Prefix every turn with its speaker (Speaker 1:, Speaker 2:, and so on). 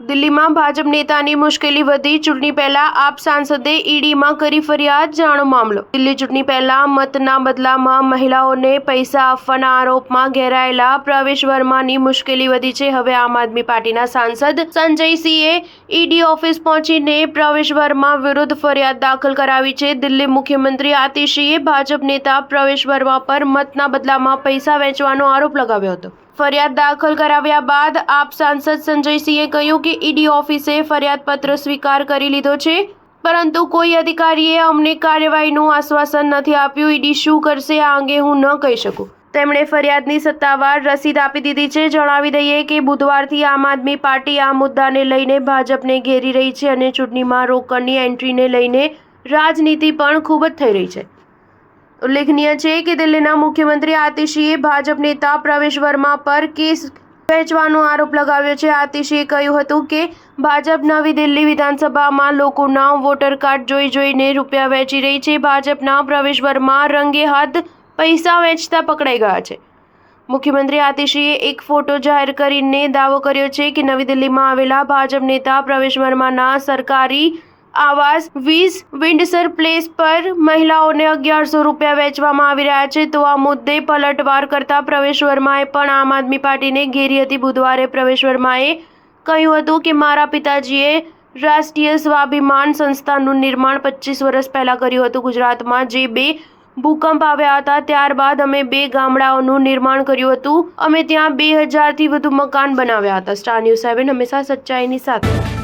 Speaker 1: દિલ્હીમાં ભાજપ નેતાની મુશ્કેલી વધી, ચૂંટણી પહેલા આપ સાંસદે ઈડીમાં કરી ફરિયાદ, જાણો મામલો। દિલ્હી ચૂંટણી પહેલા મતના બદલામાં મહિલાઓને પૈસા આપવાના આરોપમાં ઘેરાયેલા પ્રવેશ વર્માની મુશ્કેલી વધી છે। હવે આમ આદમી પાર્ટીના સાંસદ સંજયસિંહે ઈડી ઓફિસ પહોંચીને પ્રવેશ વર્મા વિરુદ્ધ ફરિયાદ દાખલ કરાવી છે। દિલ્હી મુખ્યમંત્રી આતિશીએ ભાજપ નેતા પ્રવેશ વર્મા પર મતના બદલામાં પૈસા વેચવાનો આરોપ લગાવ્યો હતો। ફરિયાદ દાખલ કરાવ્યા બાદ આપ સાંસદ સંજયસિંહે કહ્યું કે ઈડી ઓફિસે ફરિયાદપત્ર સ્વીકાર કરી લીધો છે, પરંતુ કોઈ અધિકારીએ અમને કાર્યવાહીનું આશ્વાસન નથી આપ્યું। ઈડી શું કરશે આ અંગે હું ન કહી શકું। તેમણે ફરિયાદની સત્તાવાર રસીદ આપી દીધી છે। જણાવી દઈએ કે બુધવારથી આમ આદમી પાર્ટી આ મુદ્દાને લઈને ભાજપને ઘેરી રહી છે અને ચૂંટણીમાં રોકડની એન્ટ્રીને લઈને રાજનીતિ પણ ખૂબ જ થઈ રહી છે। ઉલ્લેખનીય છે કે દિલ્હીના મુખ્યમંત્રી આતિશીએ ભાજપ નેતા પ્રવેશ વર્મા પર કેસ વેચવાનો આરોપ લગાવ્યો છે। આતિશીએ કહ્યું હતું કે ભાજપ નવી દિલ્હી વિધાનસભામાં લોકોના વોટર કાર્ડ જોઈને રૂપિયા વેચી રહી છે। ભાજપના પ્રવેશ વર્મા રંગે હાથ પૈસા વેચતા પકડાઈ ગયા છે। મુખ્યમંત્રી આતિશીએ એક ફોટો જાહેર કરીને દાવો કર્યો છે કે નવી દિલ્હીમાં આવેલા ભાજપ નેતા પ્રવેશ વર્માના સરકારી આવાસ 20 વિન્ડસર પ્લેસ પર મહિલાઓને 1100 રૂપિયા વેચવામાં આવી રહ્યા છે। તો આ મુદ્દે પલટવાર કરતા પ્રવેશ વર્માએ પણ આમ આદમી પાર્ટીને ઘેરી હતી। બુધવારે પ્રવેશ વર્માએ કહ્યું હતું કે મારા પિતાજીએ રાષ્ટ્રીય સ્વાભિમાન સંસ્થાનું નિર્માણ 25 વર્ષ પહેલા કર્યું હતું। ગુજરાતમાં જે 2 ભૂકંપ આવ્યા હતા ત્યારબાદ અમે 2 ગામડાઓનું નિર્માણ કર્યું હતું। અમે ત્યાં 2000થી વધુ મકાન બનાવ્યા હતા। સ્ટાર ન્યૂઝ 7 હંમેશા સચ્ચાઈની સાથે।